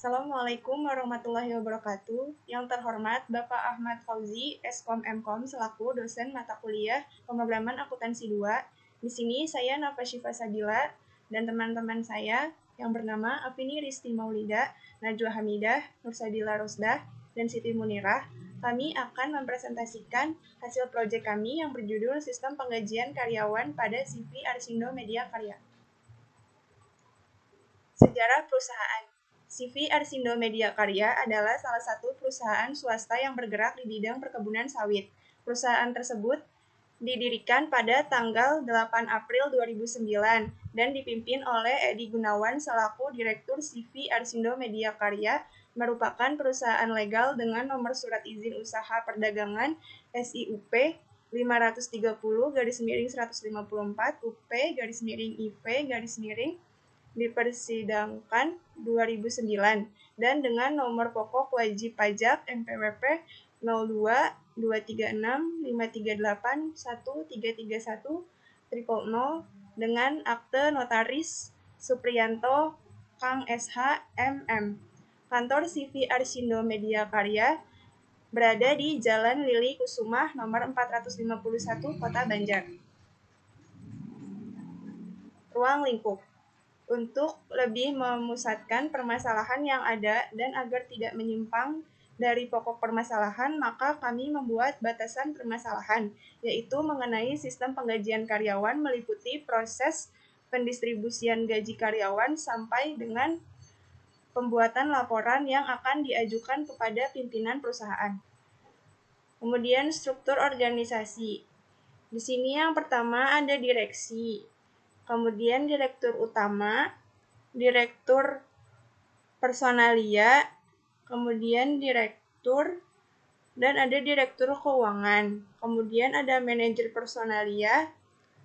Assalamualaikum warahmatullahi wabarakatuh. Yang terhormat Bapak Ahmad Fauzi, Eskom Mkom selaku dosen mata kuliah Pemrograman Akuntansi 2. Di sini saya Nafa Syifa Sabila dan teman-teman saya yang bernama Afini Risti Maulida, Najwa Hamidah, Nursadila Rosdah, dan Siti Munirah. Kami akan mempresentasikan hasil proyek kami yang berjudul Sistem Penggajian Karyawan pada CV Arsindo Media Karya. Sejarah perusahaan. CV Arsindo Media Karya adalah salah satu perusahaan swasta yang bergerak di bidang perkebunan sawit. Perusahaan tersebut didirikan pada tanggal 8 April 2009 dan dipimpin oleh Edi Gunawan selaku Direktur CV Arsindo Media Karya, merupakan perusahaan legal dengan nomor surat izin usaha perdagangan SIUP 530-154 UP-IP-dipersidangkan 2009 dan dengan nomor pokok wajib pajak NPWP 022365381331 dengan akte notaris Supriyanto Kang SH MM. Kantor CV Arsindo Media Karya berada di Jalan Lili Kusumah nomor 451 Kota Banjar. Ruang lingkup. Untuk lebih memusatkan permasalahan yang ada dan agar tidak menyimpang dari pokok permasalahan, maka kami membuat batasan permasalahan, yaitu mengenai sistem penggajian karyawan meliputi proses pendistribusian gaji karyawan sampai dengan pembuatan laporan yang akan diajukan kepada pimpinan perusahaan. Kemudian struktur organisasi. Di sini yang pertama ada direksi. Kemudian direktur utama, direktur personalia, kemudian direktur, dan ada direktur keuangan. Kemudian ada manajer personalia,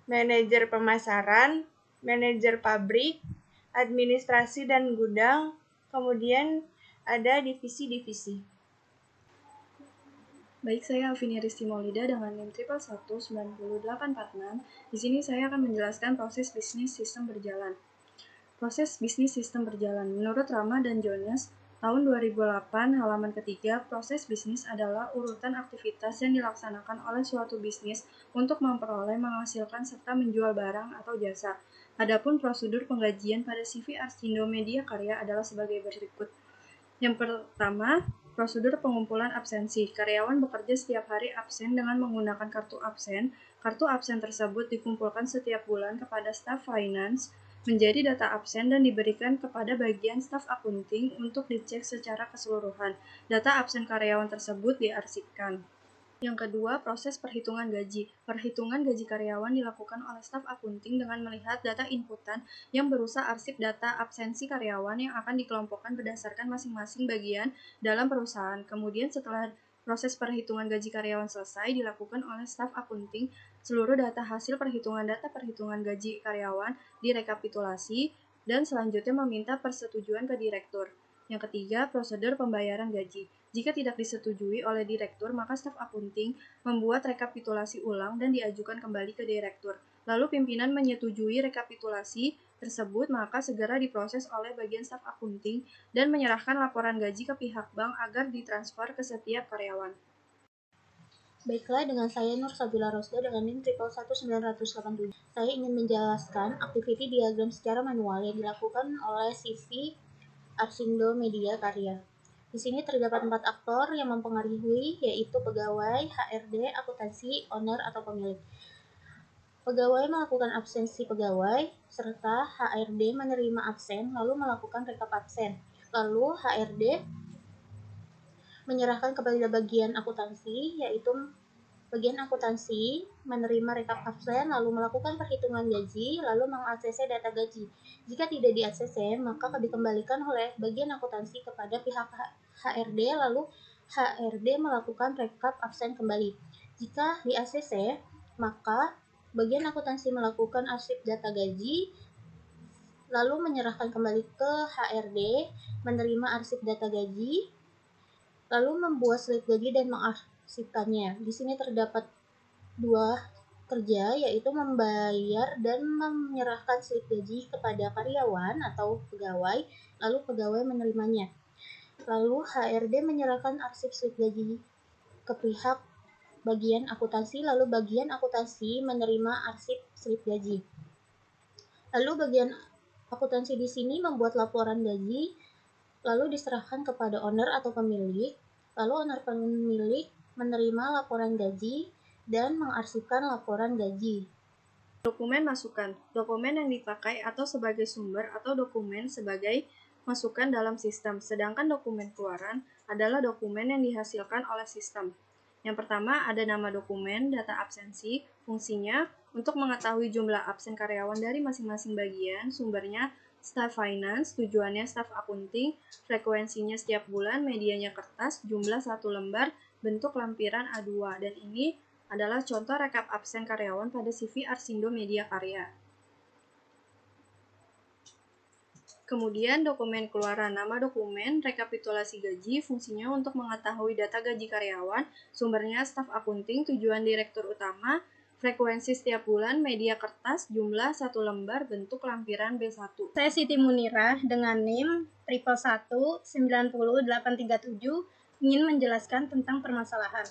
manajer pemasaran, manajer pabrik, administrasi dan gudang, kemudian ada divisi-divisi. Baik, saya Afini Risti Maulida dengan NIM 111-9846. Di sini saya akan menjelaskan proses bisnis sistem berjalan. Proses bisnis sistem berjalan. Menurut Rama dan Jones, tahun 2008, halaman ketiga, proses bisnis adalah urutan aktivitas yang dilaksanakan oleh suatu bisnis untuk memperoleh, menghasilkan, serta menjual barang atau jasa. Adapun prosedur penggajian pada CV Arsindo Media Karya adalah sebagai berikut. Yang pertama, prosedur pengumpulan absensi. Karyawan bekerja setiap hari absen dengan menggunakan kartu absen. Kartu absen tersebut dikumpulkan setiap bulan kepada staf finance menjadi data absen dan diberikan kepada bagian staf akunting untuk dicek secara keseluruhan. Data absen karyawan tersebut diarsipkan. Yang kedua, proses perhitungan gaji. Perhitungan gaji karyawan dilakukan oleh staf akunting dengan melihat data inputan yang berupa arsip data absensi karyawan yang akan dikelompokkan berdasarkan masing-masing bagian dalam perusahaan. Kemudian setelah proses perhitungan gaji karyawan selesai, dilakukan oleh staf akunting, seluruh data hasil perhitungan data perhitungan gaji karyawan direkapitulasi dan selanjutnya meminta persetujuan ke direktur. Yang ketiga, prosedur pembayaran gaji. Jika tidak disetujui oleh direktur, maka staf akunting membuat rekapitulasi ulang dan diajukan kembali ke direktur. Lalu pimpinan menyetujui rekapitulasi tersebut, maka segera diproses oleh bagian staf akunting dan menyerahkan laporan gaji ke pihak bank agar ditransfer ke setiap karyawan. Baiklah, dengan saya Nur Sabila Rosda dengan NIM 111-987. Saya ingin menjelaskan activity diagram secara manual yang dilakukan oleh CV Arsindo Media Karya. Di sini terdapat 4 aktor yang mempengaruhi, yaitu pegawai, HRD, akuntansi, owner atau pemilik. Pegawai melakukan absensi pegawai, serta HRD menerima absen lalu melakukan rekap absen. Lalu HRD menyerahkan kepada bagian akuntansi, yaitu bagian akuntansi menerima rekap absen lalu melakukan perhitungan gaji lalu mengakses data gaji. Jika tidak diakses, maka dikembalikan oleh bagian akuntansi kepada pihak HRD lalu HRD melakukan rekap absen kembali. Jika diakses, maka bagian akuntansi melakukan arsip data gaji lalu menyerahkan kembali ke HRD, menerima arsip data gaji, lalu membuat slip gaji dan mengarsipkannya. Di sini terdapat 2 kerja, yaitu membayar dan menyerahkan slip gaji kepada karyawan atau pegawai, lalu pegawai menerimanya. Lalu HRD menyerahkan arsip slip gaji ke pihak bagian akuntansi, lalu bagian akuntansi menerima arsip slip gaji. Lalu bagian akuntansi di sini membuat laporan gaji, lalu diserahkan kepada owner atau pemilik, lalu owner pemilik menerima laporan gaji dan mengarsipkan laporan gaji. Dokumen masukan. Dokumen yang dipakai atau sebagai sumber atau dokumen sebagai masukan dalam sistem, sedangkan dokumen keluaran adalah dokumen yang dihasilkan oleh sistem. Yang pertama ada nama dokumen, data absensi, fungsinya untuk mengetahui jumlah absen karyawan dari masing-masing bagian, sumbernya staff finance, tujuannya staff accounting, frekuensinya setiap bulan, medianya kertas, jumlah 1 lembar, bentuk lampiran A2, dan ini adalah contoh rekap absen karyawan pada CV Arsindo Media Karya. Kemudian dokumen keluaran, nama dokumen, rekapitulasi gaji, fungsinya untuk mengetahui data gaji karyawan, sumbernya staf accounting, tujuan direktur utama, frekuensi setiap bulan, media kertas, jumlah 1 lembar, bentuk lampiran B1. Saya Siti Munirah dengan NIM 111-90837 ingin menjelaskan tentang permasalahan.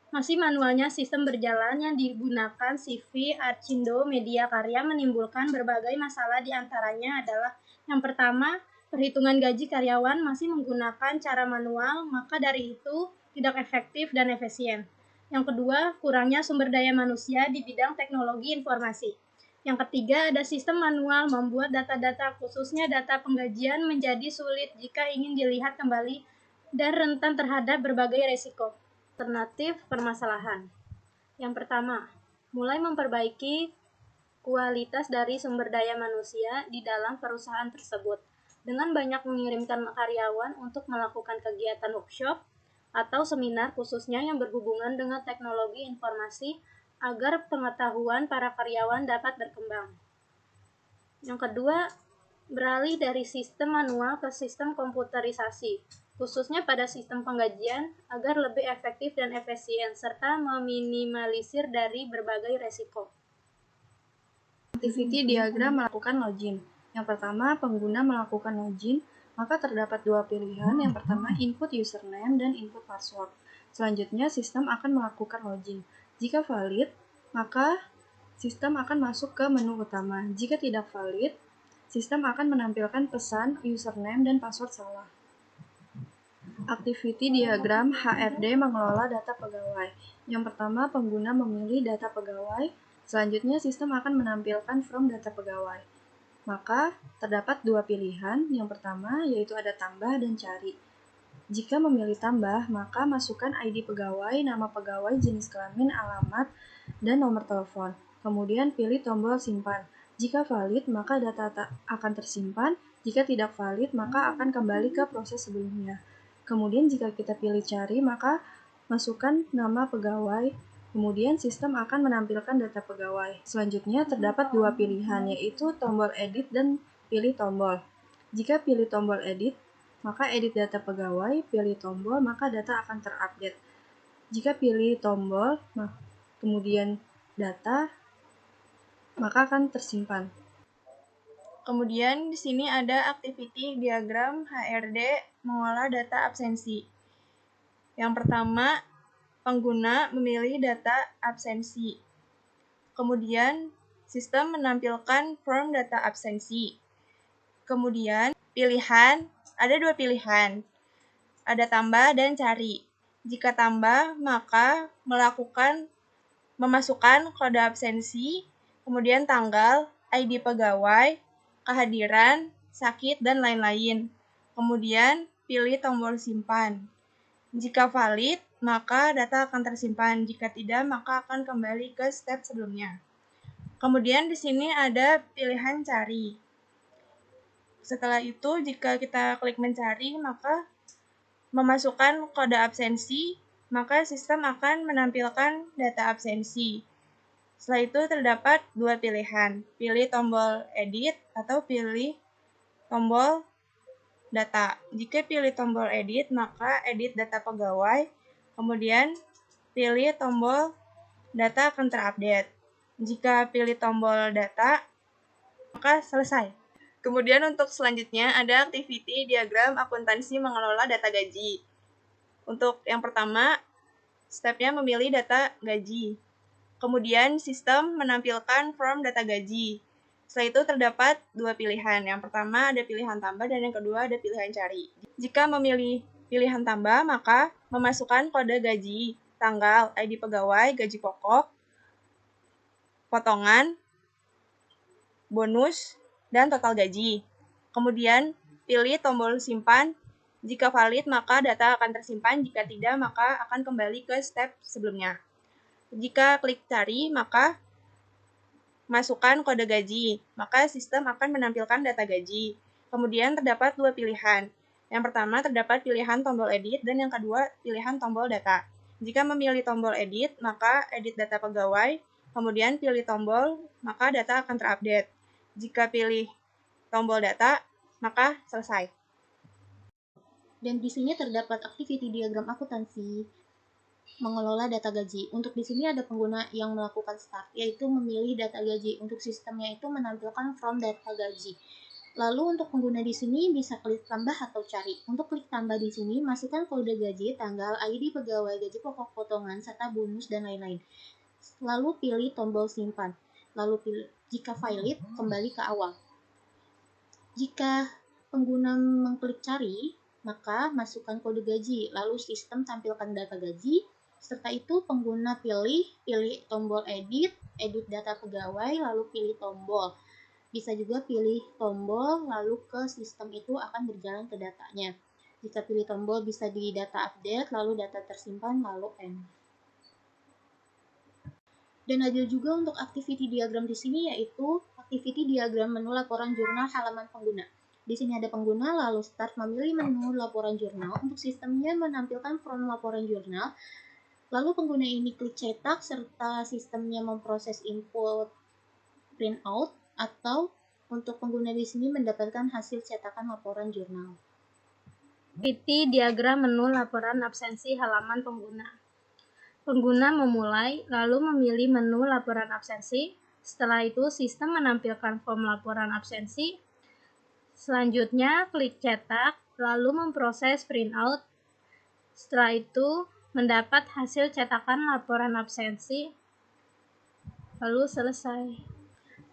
Masih manualnya sistem berjalan yang digunakan CV Arsindo Media Karya menimbulkan berbagai masalah, diantaranya adalah yang pertama, perhitungan gaji karyawan masih menggunakan cara manual, maka dari itu tidak efektif dan efisien. Yang kedua, kurangnya sumber daya manusia di bidang teknologi informasi. Yang ketiga, ada sistem manual membuat data-data, khususnya data penggajian, menjadi sulit jika ingin dilihat kembali dan rentan terhadap berbagai resiko. Alternatif permasalahan. Yang pertama, mulai memperbaiki kualitas dari sumber daya manusia di dalam perusahaan tersebut dengan banyak mengirimkan karyawan untuk melakukan kegiatan workshop atau seminar khususnya yang berhubungan dengan teknologi informasi agar pengetahuan para karyawan dapat berkembang. Yang kedua, beralih dari sistem manual ke sistem komputerisasi, khususnya pada sistem penggajian agar lebih efektif dan efisien serta meminimalisir dari berbagai resiko. Activity diagram melakukan login. Yang pertama, pengguna melakukan login, maka terdapat 2 pilihan. Yang pertama, input username dan input password. Selanjutnya, sistem akan melakukan login. Jika valid, maka sistem akan masuk ke menu utama. Jika tidak valid, sistem akan menampilkan pesan username dan password salah. Activity diagram HRD mengelola data pegawai. Yang pertama, pengguna memilih data pegawai. Selanjutnya, sistem akan menampilkan from data pegawai. Maka, terdapat 2 pilihan. Yang pertama, yaitu ada tambah dan cari. Jika memilih tambah, maka masukkan ID pegawai, nama pegawai, jenis kelamin, alamat, dan nomor telepon. Kemudian pilih tombol simpan. Jika valid, maka data akan tersimpan. Jika tidak valid, maka akan kembali ke proses sebelumnya. Kemudian jika kita pilih cari, maka masukkan nama pegawai. Kemudian sistem akan menampilkan data pegawai. Selanjutnya terdapat 2 pilihan, yaitu tombol edit dan pilih tombol. Jika pilih tombol edit, maka edit data pegawai, pilih tombol, maka data akan terupdate. Jika pilih tombol, kemudian data, maka akan tersimpan. Kemudian di sini ada activity diagram HRD mengolah data absensi. Yang pertama, pengguna memilih data absensi. Kemudian, sistem menampilkan form data absensi. Kemudian, pilihan, ada 2 pilihan. Ada tambah dan cari. Jika tambah, maka memasukkan kode absensi, kemudian tanggal, ID pegawai, kehadiran, sakit, dan lain-lain. Kemudian, pilih tombol simpan. Jika valid, maka data akan tersimpan. Jika tidak, maka akan kembali ke step sebelumnya. Kemudian di sini ada pilihan cari. Setelah itu, jika kita klik mencari, maka memasukkan kode absensi, maka sistem akan menampilkan data absensi. Setelah itu terdapat 2 pilihan, pilih tombol edit atau pilih tombol data. Jika pilih tombol edit, maka edit data pegawai, kemudian pilih tombol data akan terupdate. Jika pilih tombol data, maka selesai. Kemudian untuk selanjutnya ada activity diagram akuntansi mengelola data gaji. Untuk yang pertama, stepnya memilih data gaji. Kemudian sistem menampilkan form data gaji. Setelah itu terdapat dua pilihan. Yang pertama ada pilihan tambah dan yang kedua ada pilihan cari. Jika memilih pilihan tambah, maka memasukkan kode gaji, tanggal, ID pegawai, gaji pokok, potongan, bonus, dan total gaji. Kemudian pilih tombol simpan. Jika valid, maka data akan tersimpan. Jika tidak, maka akan kembali ke step sebelumnya. Jika klik cari, maka masukkan kode gaji. Maka sistem akan menampilkan data gaji. Kemudian terdapat dua pilihan. Yang pertama terdapat pilihan tombol edit dan yang kedua pilihan tombol data. Jika memilih tombol edit, maka edit data pegawai. Kemudian pilih tombol, maka data akan terupdate. Jika pilih tombol data, maka selesai. Dan di sini terdapat activity diagram akuntansi mengelola data gaji. Untuk di sini ada pengguna yang melakukan start, yaitu memilih data gaji. Untuk sistemnya itu menampilkan from data gaji. Lalu untuk pengguna di sini bisa klik tambah atau cari. Untuk klik tambah di sini masukkan kode gaji, tanggal, ID pegawai, gaji pokok, potongan, serta bonus dan lain-lain. Lalu pilih tombol simpan. Lalu pilih jika valid, kembali ke awal. Jika pengguna mengklik cari, maka masukkan kode gaji, lalu sistem tampilkan data gaji. Setelah itu pengguna pilih tombol edit data pegawai, lalu pilih tombol. Bisa juga pilih tombol, lalu ke sistem itu akan berjalan ke datanya. Jika pilih tombol bisa di data update, lalu data tersimpan, lalu end. Dan ada juga untuk activity diagram di sini, yaitu activity diagram menu laporan jurnal halaman pengguna. Di sini ada pengguna, lalu start memilih menu laporan jurnal. Untuk sistemnya menampilkan form laporan jurnal. Lalu pengguna ini klik cetak serta sistemnya memproses input printout, atau untuk pengguna di sini mendapatkan hasil cetakan laporan jurnal. Activity diagram menu laporan absensi halaman pengguna. Pengguna memulai, lalu memilih menu laporan absensi. Setelah itu, sistem menampilkan form laporan absensi. Selanjutnya, klik cetak, lalu memproses printout. Setelah itu, mendapat hasil cetakan laporan absensi, lalu selesai.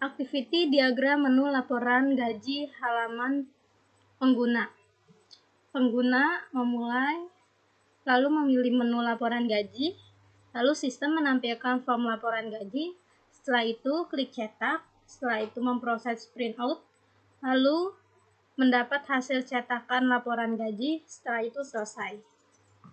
Activity diagram menu laporan gaji halaman pengguna. Pengguna memulai, lalu memilih menu laporan gaji. Lalu sistem menampilkan form laporan gaji. Setelah itu klik cetak. Setelah itu memproses printout. Lalu mendapat hasil cetakan laporan gaji. Setelah itu selesai.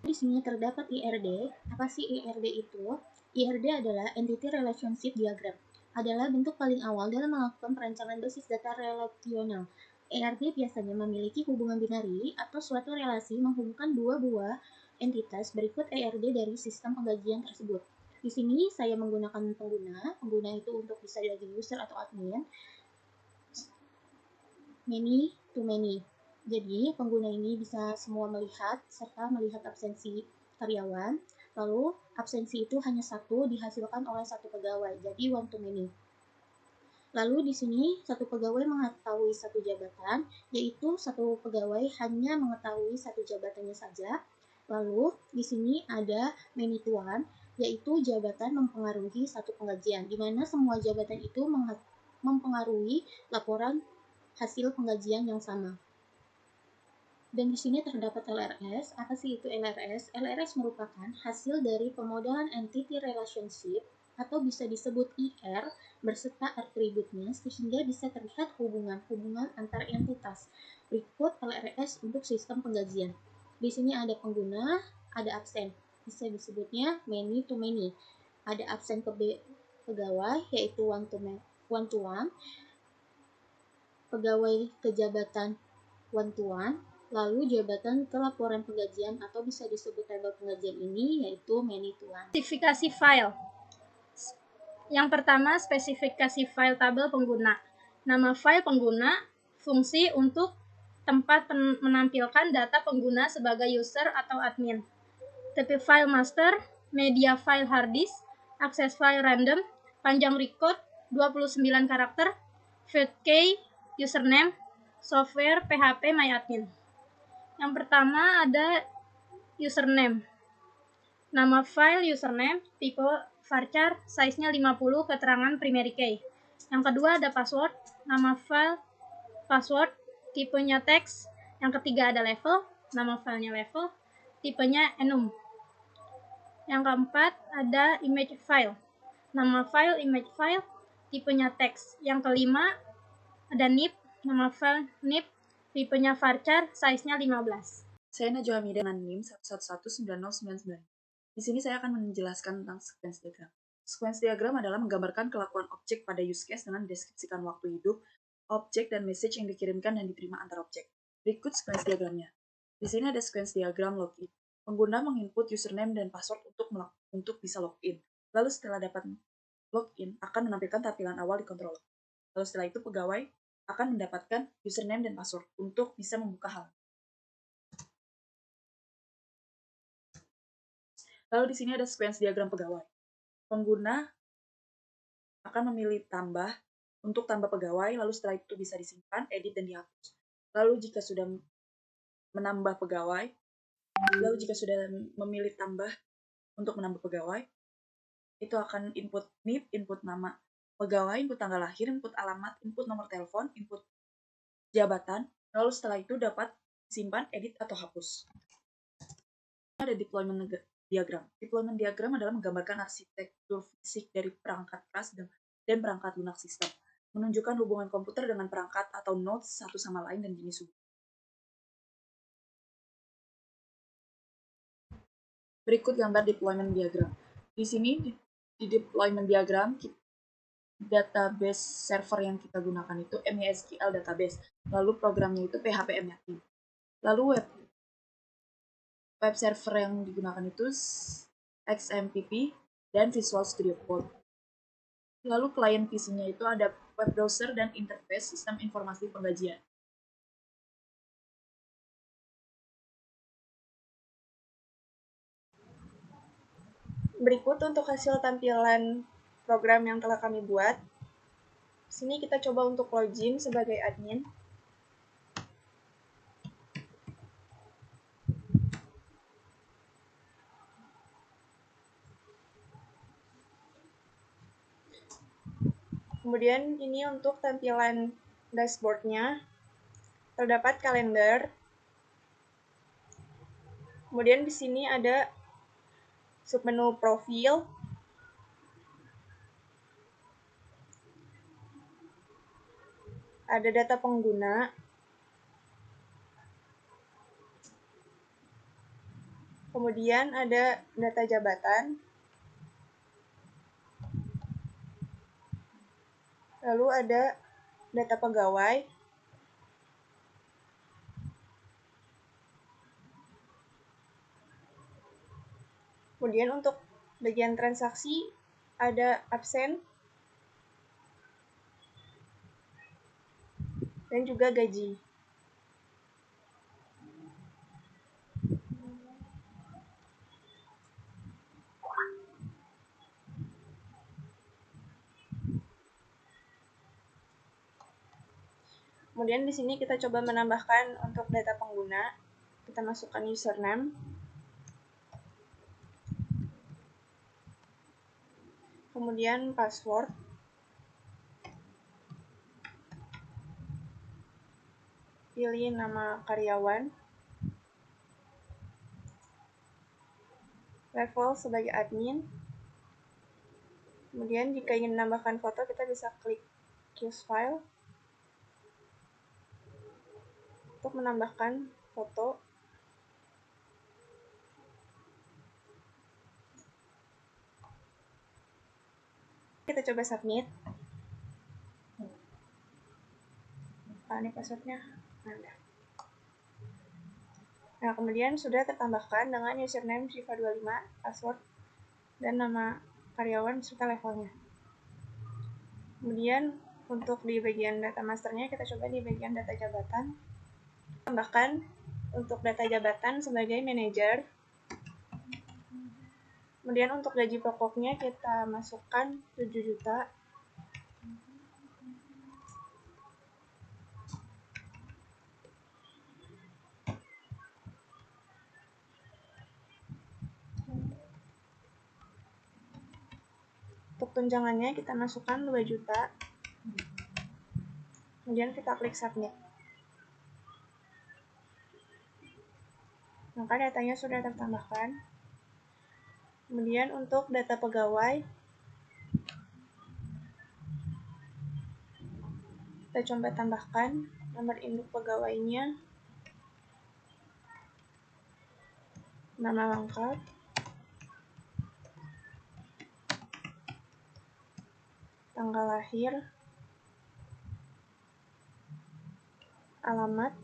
Di sini terdapat IRD. Apa sih IRD itu? IRD adalah Entity Relationship Diagram. Adalah bentuk paling awal dalam melakukan perancangan basis data relasional. IRD biasanya memiliki hubungan binari atau suatu relasi menghubungkan dua buah entitas berikut IRD dari sistem penggajian tersebut. Di sini saya menggunakan pengguna itu untuk bisa jadi user atau admin, many to many. Jadi pengguna ini bisa semua melihat serta melihat absensi karyawan, lalu absensi itu hanya satu dihasilkan oleh satu pegawai, jadi one to many. Lalu di sini satu pegawai mengetahui satu jabatan, yaitu satu pegawai hanya mengetahui satu jabatannya saja. Lalu di sini ada many to one, yaitu jabatan mempengaruhi satu penggajian, di mana semua jabatan itu mempengaruhi laporan hasil penggajian yang sama. Dan di sini terdapat LRS. Apa sih itu LRS? LRS merupakan hasil dari pemodelan entity relationship atau bisa disebut IR berserta atributnya sehingga bisa terlihat hubungan antar entitas. Berikut LRS untuk sistem penggajian. Di sini ada pengguna, ada absen. Bisa disebutnya many to many. Ada absen pegawai yaitu one to one. Pegawai ke jabatan one to one. Lalu jabatan ke laporan penggajian atau bisa disebut tabel penggajian ini yaitu many to one. Spesifikasi file. Yang pertama, spesifikasi file tabel pengguna. Nama file pengguna, fungsi untuk tempat menampilkan data pengguna sebagai user atau admin. Tipe file master, media file hard disk, akses file random, panjang record 29 karakter, field key, username, software PHP MyAdmin. Yang pertama ada username. Nama file username, tipe varchar, size-nya 50, keterangan primary key. Yang kedua ada password, nama file, password, tipenya teks. Yang ketiga ada level, nama filenya level, tipenya enum. Yang keempat ada image file, nama file image file, tipenya teks. Yang kelima ada nib, nama file nib, tipenya varchar, size-nya 15. Saya Najwa Hamida dengan NIM 1119099. Di sini saya akan menjelaskan tentang sequence diagram. Sequence diagram adalah menggambarkan kelakuan objek pada use case dengan mendeskripsikan waktu hidup, objek dan message yang dikirimkan dan diterima antar objek. Berikut sequence diagramnya. Di sini ada sequence diagram login. Pengguna menginput username dan password untuk bisa login. Lalu setelah dapat login, akan menampilkan tampilan awal di controller. Lalu setelah itu pegawai akan mendapatkan username dan password untuk bisa membuka halaman. Lalu di sini ada sequence diagram pegawai. Pengguna akan memilih tambah untuk tambah pegawai, lalu setelah itu bisa disimpan, edit, dan dihapus. Lalu jika sudah menambah pegawai, lalu jika sudah memilih tambah untuk menambah pegawai, itu akan input NIP, input nama pegawai, input tanggal lahir, input alamat, input nomor telepon, input jabatan, lalu setelah itu dapat simpan, edit, atau hapus. Ada deployment diagram. Deployment diagram adalah menggambarkan arsitektur fisik dari perangkat keras dan perangkat lunak sistem, menunjukkan hubungan komputer dengan perangkat atau nodes satu sama lain dan jenis hubungan. Berikut gambar deployment diagram. Di sini di deployment diagram database server yang kita gunakan itu MySQL database, lalu programnya itu PHP MyAdmin. Lalu web server yang digunakan itu XMPP dan Visual Studio Code. Lalu klien PC-nya itu ada web browser dan interface sistem informasi penggajian. Berikut untuk hasil tampilan program yang telah kami buat. Sini kita coba untuk login sebagai admin. Kemudian ini untuk tampilan dashboard-nya. Terdapat kalender. Kemudian di sini ada submenu profil. Ada data pengguna. Kemudian ada data jabatan. Lalu ada data pegawai. Kemudian untuk bagian transaksi ada absen dan juga gaji. Kemudian di sini kita coba menambahkan untuk data pengguna. Kita masukkan username. Kemudian password. Pilih nama karyawan. Level sebagai admin. Kemudian jika ingin menambahkan foto, kita bisa klik choose file untuk menambahkan foto. Kita coba submit. Ini passwordnya. Nah, kemudian sudah tertambahkan dengan username Shiva25, password, dan nama karyawan serta levelnya. Kemudian untuk di bagian data masternya, kita coba di bagian data jabatan. Tambahkan untuk data jabatan sebagai manajer. Kemudian untuk gaji pokoknya kita masukkan 7 juta. Untuk tunjangannya kita masukkan 2 juta. Kemudian kita klik submit. Maka datanya sudah tertambahkan. Kemudian untuk data pegawai, kita coba tambahkan nomor induk pegawainya, nama lengkap, tanggal lahir, alamat,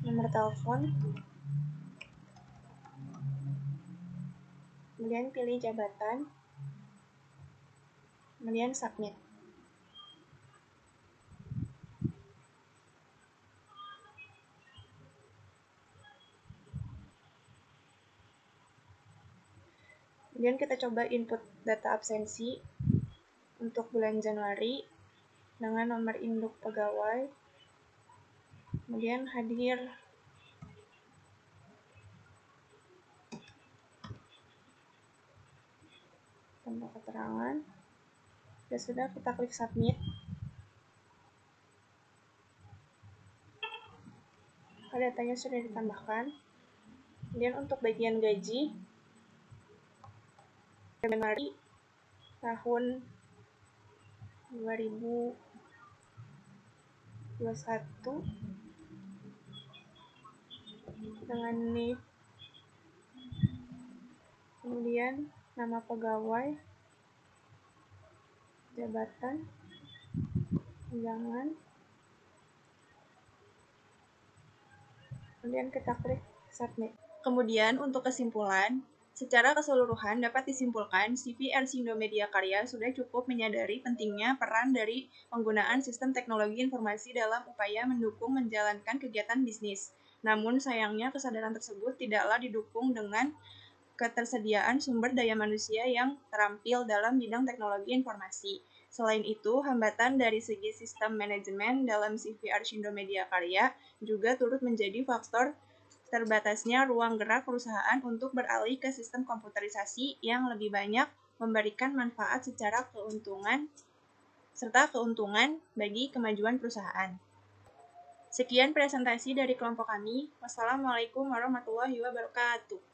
nomor telepon, kemudian pilih jabatan, kemudian submit. Kemudian kita coba input data absensi untuk bulan Januari dengan nomor induk pegawai, kemudian hadir, tanpa keterangan. Sudah kita klik submit. Datanya sudah ditambahkan. Kemudian untuk bagian gaji, Januari tahun 2021 dengan NIP, kemudian nama pegawai, jabatan, tunjangan, kemudian kita klik submit. Kemudian untuk kesimpulan, secara keseluruhan dapat disimpulkan CV Arsindo Media Karya sudah cukup menyadari pentingnya peran dari penggunaan sistem teknologi informasi dalam upaya mendukung menjalankan kegiatan bisnis. Namun sayangnya kesadaran tersebut tidaklah didukung dengan ketersediaan sumber daya manusia yang terampil dalam bidang teknologi informasi. Selain itu, hambatan dari segi sistem manajemen dalam CV Arsindo Media Karya juga turut menjadi faktor terbatasnya ruang gerak perusahaan untuk beralih ke sistem komputerisasi yang lebih banyak memberikan manfaat secara keuntungan bagi kemajuan perusahaan. Sekian presentasi dari kelompok kami. Wassalamualaikum warahmatullahi wabarakatuh.